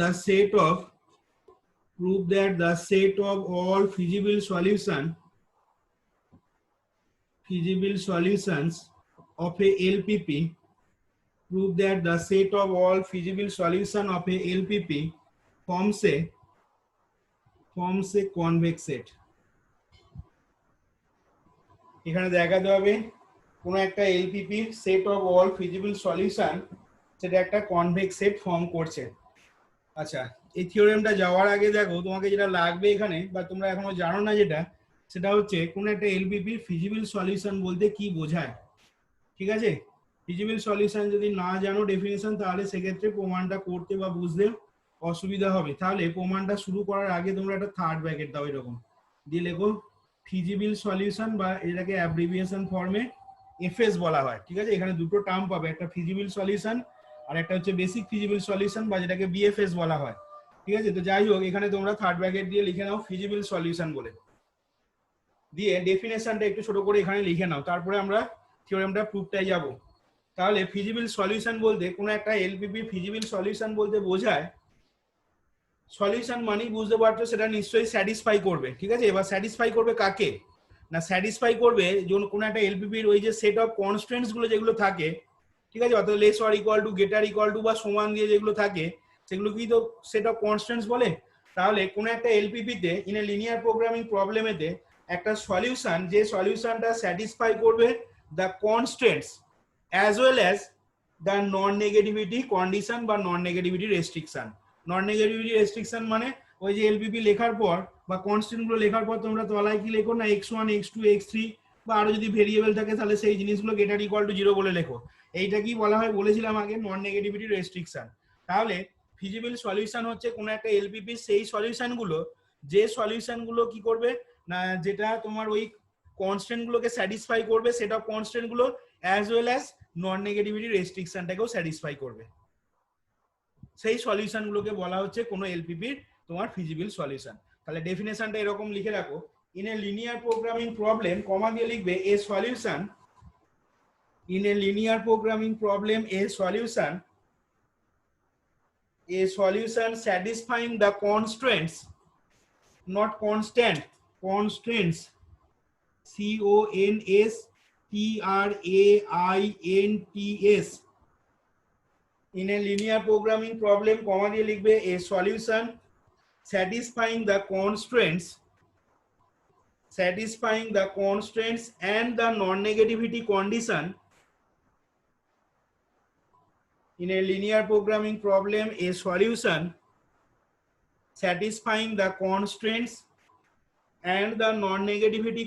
the set of prove that the set of all feasible solutions of a LPP prove that the set of all feasible solution of a LPP forms a convex set. এখানে দেখাতে হবে কোন একটা LPP set of all feasible solution সেটা একটা convex set form করছে। আচ্ছা, এই থিওরেমটা যাওয়ার আগে দেখো তোমাকে যেটা লাগবে এখানে বা তোমরা এখনো জানো না যেটা, সেটা হচ্ছে কোন একটা এলপিপি ফিজিবল সলিউশন বলতে কি বোঝায়। ঠিক আছে, ফিজিবল সলিউশন যদি না জানো ডেফিনিশন, তাহলে সেক্ষেত্রে প্রমাণটা করতে বা বুঝতে অসুবিধা হবে। তাহলে প্রমাণটা শুরু করার আগে তোমরা একটা থার্ড ব্র্যাকেট দাও এরকম দিয়ে লেখো ফিজিবল সলিউশন, বা এটাকে অ্যাব্রিভিয়েশন ফর্মে এফএস বলা হয়। ঠিক আছে, এখানে দুটো টার্ম পাবে, একটা ফিজিবল সলিউশন আর একটা হচ্ছে বেসিক ফিজিবল সলিউশন, বা যেটাকে বিএফএস বলা হয়। ঠিক আছে, তো যাই হোক এখানে তোমরা থার্ড ব্র্যাকেট দিয়ে লিখে নাও ফিজিবল সলিউশন বলে, দিয়ে ডেফিনেশনটা একটু ছোট করে এখানে লিখে নাও, তারপরে আমরা থিওরেমটা প্রুফটাই যাব। তাহলে ফিজিবল সলিউশন বলতে কোন একটা এলপিপি ফিজিবল সলিউশন বলতে বোঝায়, সলিউশন মানেই বুঝতে পারছো সেটা নিশ্চয়ই স্যাটিসফাই করবে। ঠিক আছে, এবার স্যাটিসফাই করবে কাকে না, স্যাটিসফাই করবে কোন একটা এলপিপির ওই যে সেট অফ কনস্ট্যান্টস গুলো যেগুলো থাকে। ঠিক আছে, অর্থাৎ less or equal two, greater equal two বা সমান দিয়ে যেগুলো থাকে সেগুলো কি তো সেট অফ কনস্ট্যান্টস বলে। তাহলে কোন একটা এলপিপিতে ইন এ লিনিয়ার প্রোগ্রামিং প্রবলেমেতে একটা সলিউশন, যে সলিউশনটা স্যাটিসফাই করবে the constants as well as the non negativity condition বা নন নেগেটিভিটি রেস্ট্রিকশন। নন নেগেটিভিটি রেস্ট্রিকশন মানে ওই যে এলপিপি লেখার পর বা কনস্ট্যান্ট গুলো লেখার পর তোমরা তলায় কি লেখো না x1 x2 x3, বা আরো যদি ভেরিয়েবল থাকে তাহলে সেই জিনিসগুলো গ্রেটার ইকুয়াল টু 0 বলে লেখো। এইটা কি বলা হয় বলেছিলাম আগে, নন নেগেটিভিটি রেস্ট্রিকশন। তাহলে ফিজিবল সলিউশন হচ্ছে কোন একটা এলপিপি সেই সলিউশন গুলো, যে সলিউশন গুলো কি করবে না, যেটা তোমার ওই কনস্ট্যান্ট গুলোকে স্যাটিসফাই করবে, সেটা কনস্ট্যান্ট গুলো as well as non negativity রেস্ট্রিকশনটাকেও স্যাটিসফাই করবে, সেই সলিউশন গুলোকে বলা হচ্ছে কোনো এলপিপির তোমার ফিজিবল সলিউশন। তাহলে ডেফিনেশনটা এরকম লিখে রাখো, in a linear programming problem, comma দিয়ে লিখবে a solution, in a linear programming problem a solution satisfying the constraints, not constant, constraints, constraints in a linear programming problem, comma দিয়ে লিখবে a solution satisfying the constraints and the non-negativity condition in a linear programming problem, a solution satisfying the constraints and the non-negativity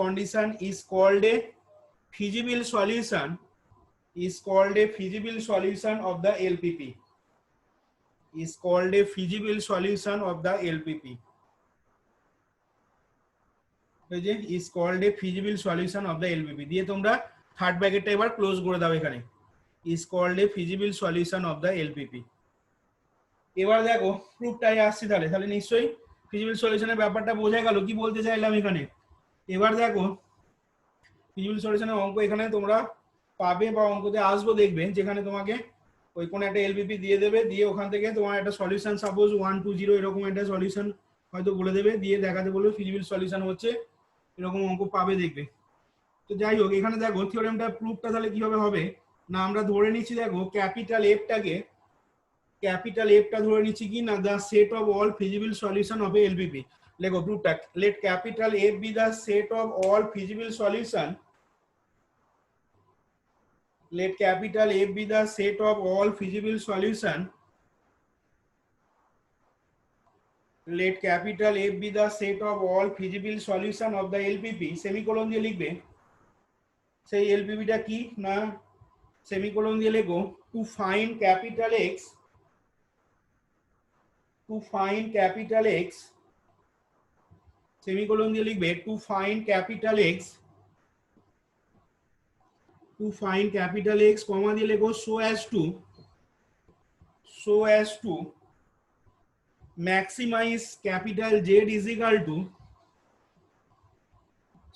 condition is called a feasible solution, of the LPP, is called a feasible solution of the LPP, is called a feasible solution of the LPP দিয়ে তোমরা third ব্র্যাকেটটা এবার close করে দাও, এখানে is called a feasible solution of the LPP। এবার দেখো প্রুফটাই আসছে, তাহলে নিশ্চয়ই ফিজিবল সলিউশনের ব্যাপারটা বোঝা গেল কি বলতে চাইলাম এখানে। এবার দেখো ফিজিবল সলিউশনের অঙ্ক এখানে তোমরা পাবে বা অঙ্কতে আসবো দেখবে, যেখানে তোমাকে ওই কোন একটা এলপিপি দিয়ে দেবে, দিয়ে ওখান থেকে তোমার একটা সলিউশন সাপোজ 1 2 0 এরকম একটা সলিউশন হয়তো বলে দেবে, দিয়ে দেখাতে বলবে ফিজিবল সলিউশন হচ্ছে এরকম অঙ্ক পাবে দেখবে। তো যাই হোক এখানে দেখো থিওরেমটা প্রুফটা তাহলে কিভাবে হবে না, আমরা ধরে নিচ্ছি দেখো ক্যাপিটাল এফটা ধরে নিচ্ছি কি না, the set of all feasible solution of a LPP. লেখো প্রুফটা, let capital F be the set of all feasible solution, let capital F be the set of all feasible solution, let capital F be the set of all feasible solution of the LPP, semicolon দিয়ে লিখবে সেই এলপিপিটা কি না, semicolon দিয়ে লেখো two find capital x, semicolon দিয়ে লিখবে two find capital x, কমা দিয়ে লেখো so as to maximize capital Z is equal to,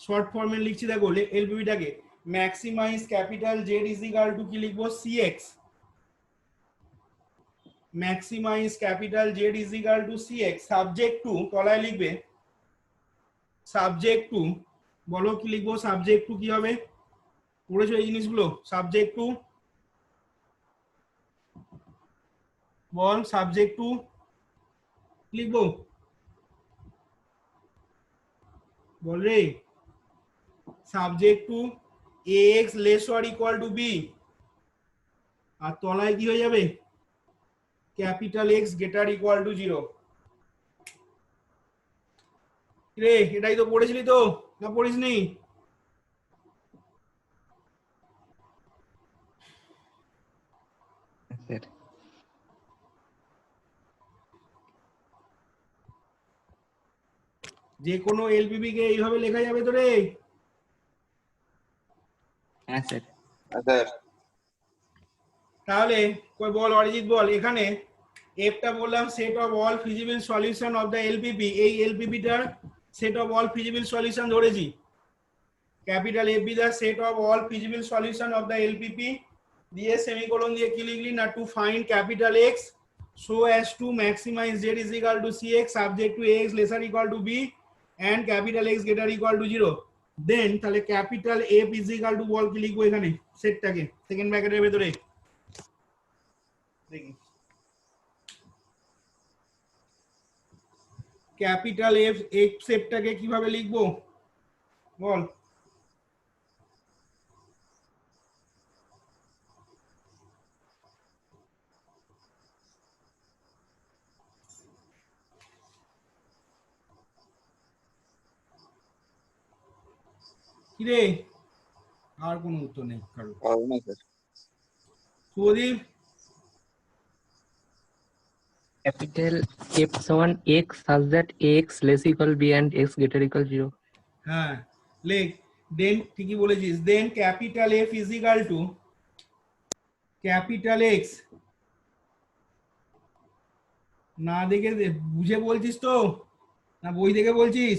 short ফর্মে লিখছি দেখো এলপিপিটাকে maximise capital Z is equal to কি লিখবো cx, maximise capital Z is equal to cx subject to তলায় লিখবে সাবজেক্ট টু, বলো কি লিখবো সাবজেক্ট টু কি হবে, পড়েছো এই জিনিসগুলো, subject to ball, subject to লিখবো বল রে, subject to ax less or equal to b, আর তলায় কি হয়ে যাবে capital x greater equal to 0। রে এটাই তো পড়েছিলি তো না পড়িসনি? যে কোনো এলপিপি কে এইভাবে লেখা যাবে তো রে? হ্যাঁ স্যার। তাহলে কই বল অরিজিৎ বল, এখানে এফটা বললাম set of all feasible solution of the LPP, এই এলপিপিটার set of all feasible solution ধরেছি, capital F be the set of all feasible solution of the LPP, দিয়ে সেমিকোলন দিয়ে কি লিখলি না to find capital X so as to maximize z is equal to cx subject to ax lesser equal to b and capital X greater equal to 0, then তাহলে capital f is equal to বল কি লিখবো এখানে সেটটাকে second ব্র্যাকেটের ভিতরে দেখি, capital F x সেটটাকে কিভাবে লিখবো বল? কিরে আর কোনো উত্তর নেই কারো? সুদীপ Capital F সমান x such that ax less equal b and x greater equal 0. হ্যাঁ লেখ, দেন ঠিকই বলেছিস, then capital F is equal to capital X, না দেখে বুঝে বলছিস তো না বই দেখে বলছিস,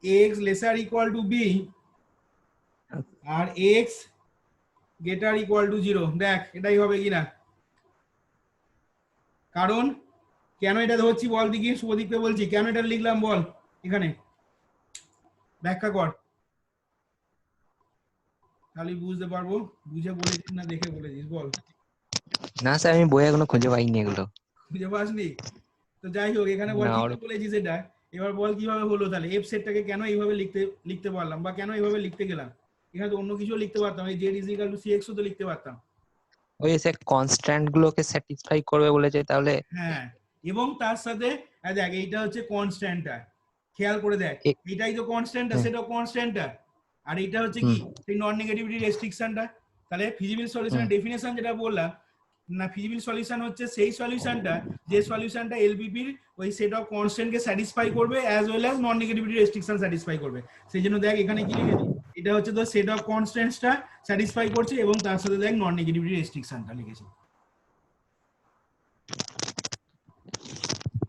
X lesser equal to B আর এক্স গ্রেটার ইকুয়াল টু 0, দেখ এটাই হবে কিনা, কারণ কেন এটা ধরছি বল দেখি, শুভদীপকে বলছি কেন এটা লিখলাম বল, এখানে ব্যাখ্যা কর তাহলে বুঝতে পারবো, বুঝে বলেছিস না দেখে বলেছিস বল? না স্যার আমি বই এখনো খুঁজে পাইনি এগুলো। খুঁজে পাসনি তো যাই হোক, এখানে বল ঠিকই বলেছিস এটা, এবার বল কিভাবে হলো তাহলে এফ সেটটাকে কেন এইভাবে লিখতে পারলাম বা কেন এইভাবে লিখতে গেলাম, এখানে তো অন্য কিছু লিখতে পারতাম, এই Z is equal two CX তো লিখতে পারতাম। ওই সে কনস্ট্যান্ট গুলোকে স্যাটিসফাই করবে বলেছে তাহলে। হ্যাঁ এবং তার সাথে দেখ এইটা হচ্ছে কনস্ট্যান্টটা, খেয়াল করে দেখ এটাই তো কনস্ট্যান্টটা সেটা কনস্ট্যান্টটা, আর এইটা হচ্ছে কি সেই নন নেগেটিভিটি রেস্ট্রিকশনটা। তাহলে ফিজিবল সলিউশনের ডেফিনেশন যেটা বললাম না, ফিজিবল সলিউশন হচ্ছে সেই সলিউশনটা যে সলিউশনটা এলপিপির ওই সেট অফ কনস্ট্যান্টকে স্যাটিসফাই করবে as well as non negativity restriction satisfy করবে। সেই জন্য দেখ এখানে কি লিখেছি, এটা হচ্ছে তো সেট অফ কনস্ট্যান্টসটা স্যাটিসফাই করছে এবং তার সাথে দেখ নন নেগেটিভিটি রেস্ট্রিকশনটা লিখেছি।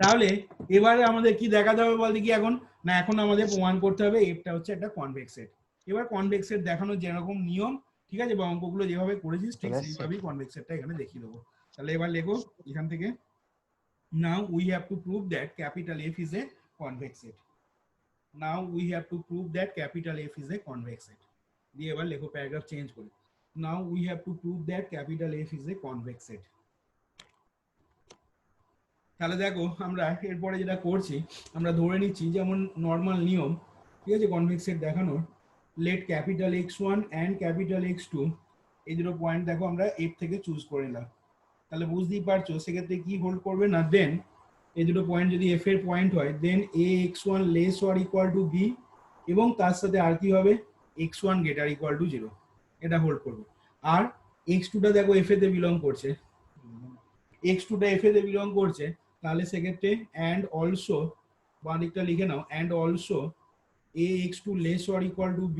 তাহলে এবারে আমাদের কি দেখাতে হবে বলতে কি এখন না, এখন আমাদের প্রমাণ করতে হবে এফটা হচ্ছে একটা কনভেক্স সেট। এবার কনভেক্স সেট দেখানোর যেরকম নিয়ম ঠিক আছে বা অঙ্কগুলো যেভাবে করেছিস ঠিক সেইভাবেই কনভেক্স সেটটা এখানে দেখিয়ে দেবো। তাহলে এবার লেখো এখান থেকে, now we have to prove that capital F is a convex set, now we have to prove that capital F is a convex set, দিয়ে এবার লেখো প্যারাগ্রাফ চেঞ্জ করে, now we have to prove that capital F is a convex set. তাহলে দেখো আমরা এরপরে যেটা করছি আমরা ধরে নিচ্ছি যেমন নর্মাল নিয়ম ঠিক আছে কনভেক্স সেট দেখানোর, let capital x1 and capital x2 এই দুটো পয়েন্ট দেখো আমরা এফ থেকে চুজ করে নিলাম, তাহলে বুঝতেই পারছো সেক্ষেত্রে কি হোল্ড করবে না, দেন এই দুটো পয়েন্ট যদি এফ এর পয়েন্ট হয় দেন ax1 less or equal to b এবং তার সাথে আর কি হবে x1 গ্রেটার ইকুয়াল টু 0, এটা হোল্ড করবে। আর x2টা দেখো এফ এ তে বিলং করছে, x2টা এফ এ তে বিলং করছে, তাহলে সেক্ষেত্রে অ্যান্ড অলসো বাঁ দিকটা লিখে নাও, and also ax2 less or equal to b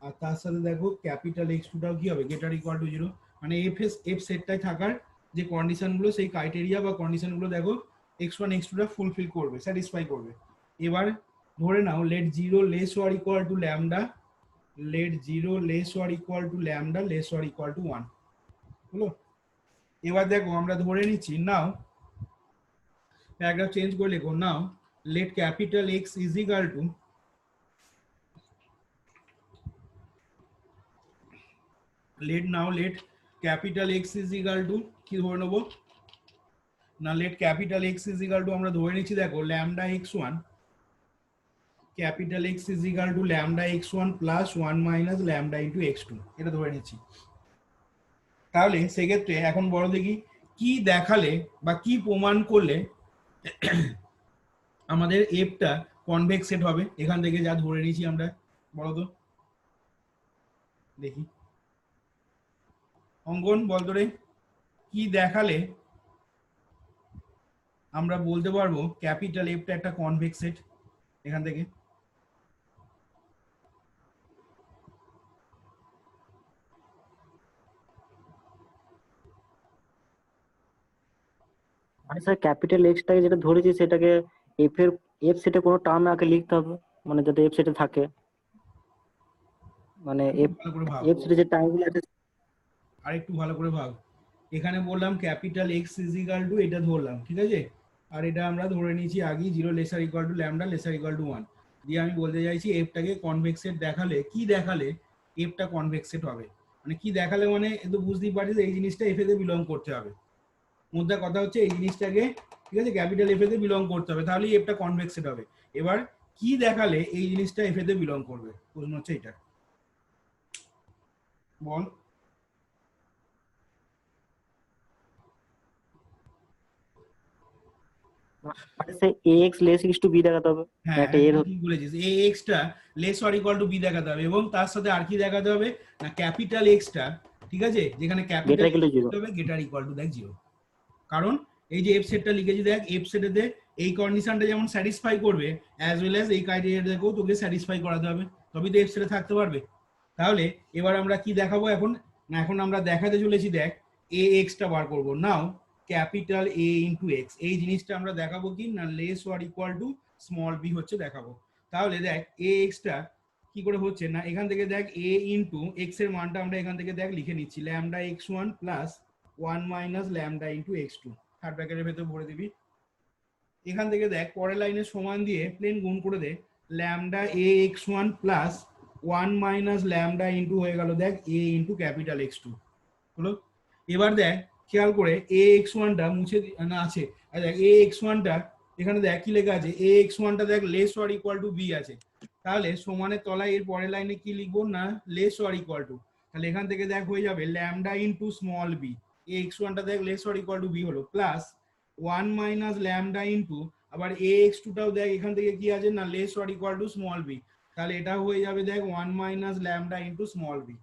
আর তার সাথে দেখো ক্যাপিটাল x2টাও কি হবে গ্রেটার ইকুয়াল টু 0, মানে এফ সেটটায় থাকার যে কন্ডিশনগুলো সেই ক্রাইটেরিয়া বা কন্ডিশনগুলো দেখো x1 x2টা ফুলফিল করবে স্যাটিসফাই করবে। এবার ধরে নাও let 0 less or equal to lambda let 0 less or equal to lambda less or equal to 1 হলো। এবার দেখো আমরা ধরে নিচ্ছি নাও প্যারাগ্রাফ চেঞ্জ করে লিখো নাও let capital X is equal to let capital X is equal to কি ধরে নেবো না let capital X is equal to আমরা ধরে নিচ্ছি দেখো lambda x1 capital X is equal to lambda x1 plus 1 minus lambda into x2 এটা ধরে নিচ্ছি। তাহলে সেক্ষেত্রে এখন বড় দেখি কি দেখালে বা কি প্রমাণ করলে আমাদের এফটা কনভেক্স সেট হবে এখান থেকে যা ধরে নিয়েছি আমরা বলো তো দেখি অঙ্কন বল তো রে কি দেখালে আমরা বলতে পারবো ক্যাপিটাল এফটা একটা কনভেক্স সেট এখান থেকে মানে স্যার ক্যাপিটাল এক্সটাকে যেটা ধরেছি সেটাকে এফ সেটে কোনো টার্মে আগে লিখতে হবে, মানে যাতে এফ সেটে থাকে, মানে ভালো করে ভাব এফ সেটে যে টার্মগুলো আছে। আর একটু ভালো করে ভাব এখানে বললাম capital x is equal two এটা ধরলাম ঠিক আছে আর এটা আমরা ধরে নিয়েছি আগে 0 laser equal to lambda laser equal to 1 দিয়ে আমি বলতে চাইছি এফটাকে কনভেক্স সেট দেখালে কি দেখালে এফটা কনভেক্স সেট হবে মানে কি দেখালে মানে একটু বুঝতেই পারছিস এই জিনিসটা এফ এতে বিলং করতে হবে মুদ্রা কথা হচ্ছে এই জিনিসটাকে ঠিক আছে ক্যাপিটাল এফ এতে বিলং করতে হবে তাহলে এফটা কনভেক্স সেট হবে। এবার কি দেখালে এই জিনিসটা এফ এতে বিলং করবে প্রশ্ন হচ্ছে এটা বল মানে sir A X less equal to B দেখাতে হবে, হ্যাঁ একটা এর ঠিক বলেছিস এ এক্সটা less or equal to B দেখাতে হবে এবং তার সাথে আর কি দেখাতে হবে না ক্যাপিটাল এক্সটা ঠিক আছে যেখানে ক্যাপিটাল গ্রেটার ইকুয়াল টু 0। হবে গেটার ইকুয়াল টু দেখ 0 কারণ এই যে এফ সেটটা লিখেছি দেখ এফ সেটেতে এই কন্ডিশনটা যেমন স্যাটিসফাই করবে অ্যাজ ওয়েল অ্যাজ এই ক্রাইটেরিয়াটাকেও তোকে স্যাটিসফাই করাতে হবে তবেই তো এফ সেটে থাকতে পারবে। তাহলে এবার আমরা কি দেখাবো এখন না এখন আমরা দেখাতে চলেছি দেখ এ এক্সটা বার করব now capital A into x এই জিনিসটা আমরা দেখাবো কি না less or equal to small b হচ্ছে দেখাবো। তাহলে দেখ এ এক্সটা কি করে হচ্ছে না এখান থেকে দেখ এ ইনটু এক্স এর মানটা আমরা এখান থেকে দেখ লিখে নিচ্ছি lambda x1 plus 1 minus lambda into x2 third ব্র্যাকেটের ভেতর ভরে দিবি। এখান থেকে দেখ পরের লাইনে সমান দিয়ে প্লেন গুণ করে দে lambda A x1 plus 1 minus lambda into হয়ে গেল দেখ এ ইনটু ক্যাপিটাল x2 হলো। এবার দেখ খেয়াল করে এ x1টা মুছে না আছে আর দেখ এ x1টা এখানে দেখ কি লেখা আছে এ x1টা দেখ less or equal to b আছে তাহলে সমানের তলায় এর পরের লাইনে কি লিখবো না লেস অর ইকুয়াল টু তাহলে এখান থেকে দেখ হয়ে যাবে lambda into small b A x1টা দেখ less or equal to b হলো প্লাস 1 মাইনাস ল্যামডা ইনটু আবার এ x2টাও দেখ এখান থেকে কি আছে না less or equal to small b তাহলে এটা হয়ে যাবে দেখ 1 minus lambda into small b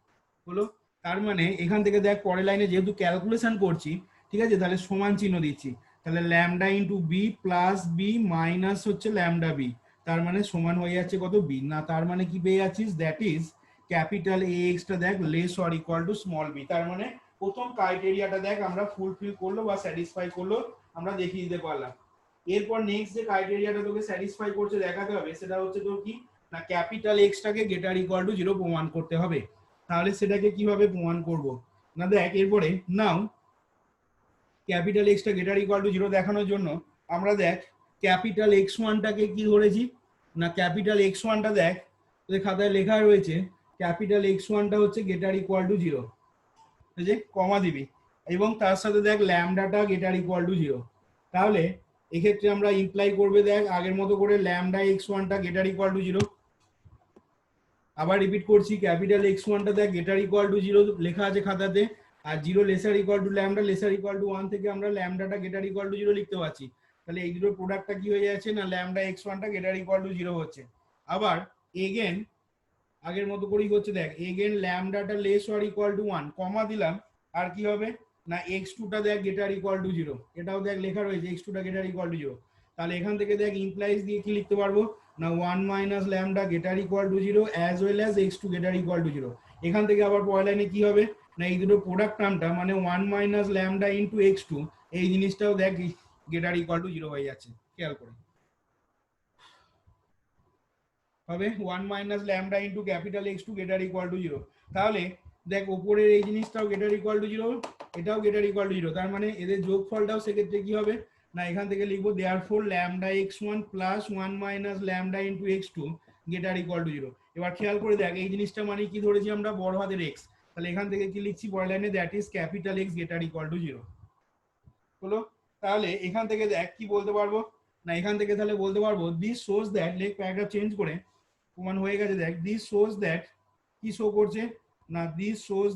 হলো। তার মানে এখান থেকে দেখ পরের লাইনে যেহেতু ক্যালকুলেশন করছি ঠিক আছে তাহলে সমান চিহ্ন দিচ্ছি তাহলে lambda into b plus b minus হচ্ছে ল্যামডা বি তার মানে সমান হয়ে যাচ্ছে কত বি না তার মানে কি পেয়ে যাচ্ছিস দ্যাট ইজ ক্যাপিটাল এ এক্সটা দেখ less or equal to small B তার মানে প্রথম ক্রাইটেরিয়াটা দেখ আমরা ফুলফিল করলো বা স্যাটিসফাই করলো আমরা দেখিয়ে দিতে পারলাম। এরপর নেক্সট যে ক্রাইটেরিয়াটা তোকে স্যাটিসফাই করছে দেখাতে হবে সেটা হচ্ছে তোর কি না ক্যাপিটাল এক্সটাকে গ্রেটার ইকুয়াল টু 0 প্রমাণ করতে হবে। তাহলে সেটাকে কিভাবে প্রমাণ করব না দেখ এরপরে নাও ক্যাপিটাল এক্সটা গ্রেটার ইকুয়াল টু 0 দেখানোর জন্য আমরা দেখ ক্যাপিটাল x1টাকে কি ধরেছি না ক্যাপিটাল x1টা দেখ তোদের খাতায় লেখা রয়েছে ক্যাপিটাল x1টা হচ্ছে গ্রেটার ইকুয়াল টু 0 এই যে কমা দিবি এবং তার সাথে দেখ ল্যামডাটা গ্রেটার ইকুয়াল টু 0 তাহলে এক্ষেত্রে আমরা ইমপ্লাই করবে দেখ আগের মতো করে ল্যামডা x1টা গ্রেটার ইকুয়াল টু 0 আবার রিপিট করছি ক্যাপিটাল x1টা দেখ গ্রেটার ইকুয়াল টু 0 লেখা আছে খাতাতে আর 0 laser equal to lambda laser equal to 1 থেকে আমরা ল্যামডাটা গ্রেটার ইকুয়াল টু 0 লিখতে পারছি তাহলে এই দুটোর প্রোডাক্টটা কি হয়ে যাচ্ছে না ল্যামডা x1টা গ্রেটার ইকুয়াল টু 0 হচ্ছে। আবার এগেন আগের মতো করেই হচ্ছে দেখ এগেন ল্যামডাটা less or equal to 1 comma দিলাম আর কি হবে না x2টা দেখ গ্রেটার ইকুয়াল টু 0 এটাও দেখ লেখা রয়েছে x2টা গ্রেটার ইকুয়াল টু 0 তাহলে এখান থেকে দেখ ইমপ্লাইজ দিয়ে কি লিখতে পারবো না 1 minus lambda greater equal to 0 as well as x2 greater equal to 0 এখান থেকে আবার পরের লাইনে কি হবে না এই দুটো প্রোডাক্ট টার্মটা মানে 1 মাইনাস ল্যামডা ইনটু x2 এই জিনিসটাও দেখ গ্রেটার ইকুয়াল টু 0 হয়ে যাচ্ছে খেয়াল করে হবে 1 minus lambda into capital x two greater equal to 0। তাহলে দেখ উপরের এই জিনিসটাও গ্রেটার ইকুয়াল টু 0, এটাও গ্রেটার ইকুয়াল টু 0, তার মানে এদের যোগফলটাও সেক্ষেত্রে কি হবে না এখান থেকে লিখবো therefore lambda x1 plus 1 minus lambda into x2 greater equal to 0। এবার খেয়াল করে দেখ এই জিনিসটা মানে কি ধরেছি আমরা বড় হাতের x, তাহলে এখান থেকে কি লিখছি পরের লাইনে that is capital x greater equal to 0 হলো। তাহলে এখান থেকে দেখ কি বলতে পারবো না এখান থেকে তাহলে বলতে পারবো দিস শোজ দ্যাট, লেখ প্যারাগ্রাফ চেঞ্জ করে প্রমাণ হয়ে গেছে দেখ দিস শোজ দ্যাট, কি শো করছে না this shows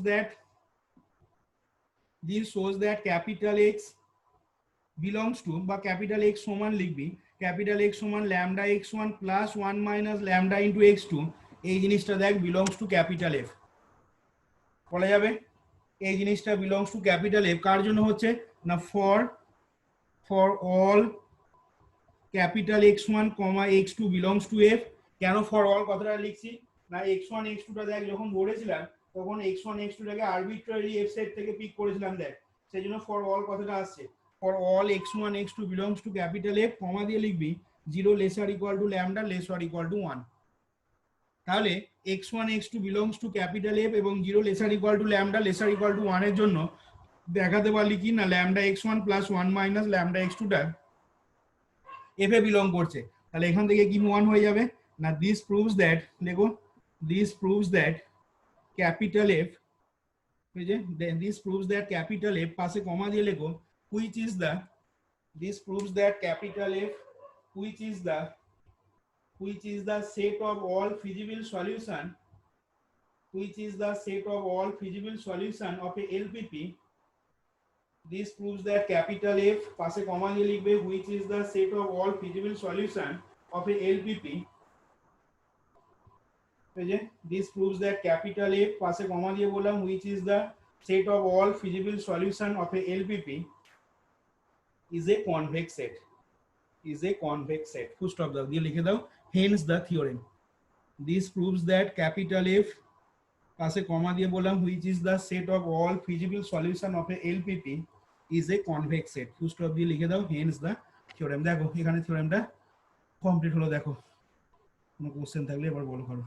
that capital x belongs to বা ক্যাপিটাল x সমান লিখবি ক্যাপিটাল x সমান lambda x1 plus 1 minus lambda into x2, এই জিনিসটা দেখ বিলংস টু ক্যাপিটাল F বলা যাবে। এই জিনিসটা বিলংস টু ক্যাপিটাল F কার জন্য হচ্ছে না for all capital x1 x2 belongs to F। কেন ফর অল কথাটা লিখছি না x1 x2 টা দেখ যখন ধরেছিলাম তখন x1 x2 টাকে আরবিট্রারি F সেট থেকে পিক করেছিলাম দেখ, সেই জন্য ফর অল কথাটা আসছে। For all x1 x2 belongs to capital F কমা দিয়ে লিখবি 0 laser equal to lambda laser equal to 1। তাহলে x1 x2 belongs to capital F এবং 0 laser equal to lambda laser equal to 1 এর জন্য দেখাতে পারলি কি না lambda x1 plus 1 minus lambda x2 টা F এ বিলং করছে। তাহলে এখান থেকে কি 1 হয়ে যাবে না দিস প্রুভস দ্যাট, দেখো this proves that capital F, এই যে this proves that capital F পাশে কমা দিয়ে লেখো which is the, this proves that capital F which is the set of all feasible solution, which is the set of all feasible solution of a LPP. This proves that capital F পাশে কমা দিয়ে লিখবে which is the set of all feasible solution of a LPP, এই যে this proves that capital F পাশে কমা দিয়ে বললাম which is the set of all feasible solution of a LPP is a convex set, is a convex set, full stop দাও দিয়ে লিখে দাও hence the theorem, this proves that capital F পাশে কমা দিয়ে বললাম which is the set of all feasible solution of a LPP is a convex set, full stop দিয়ে লিখে দাও hence the theorem। দেখো এখানে থিওরেমটা কমপ্লিট হলো। দেখো কোনো কোশ্চেন থাকলে এবার বলো করো।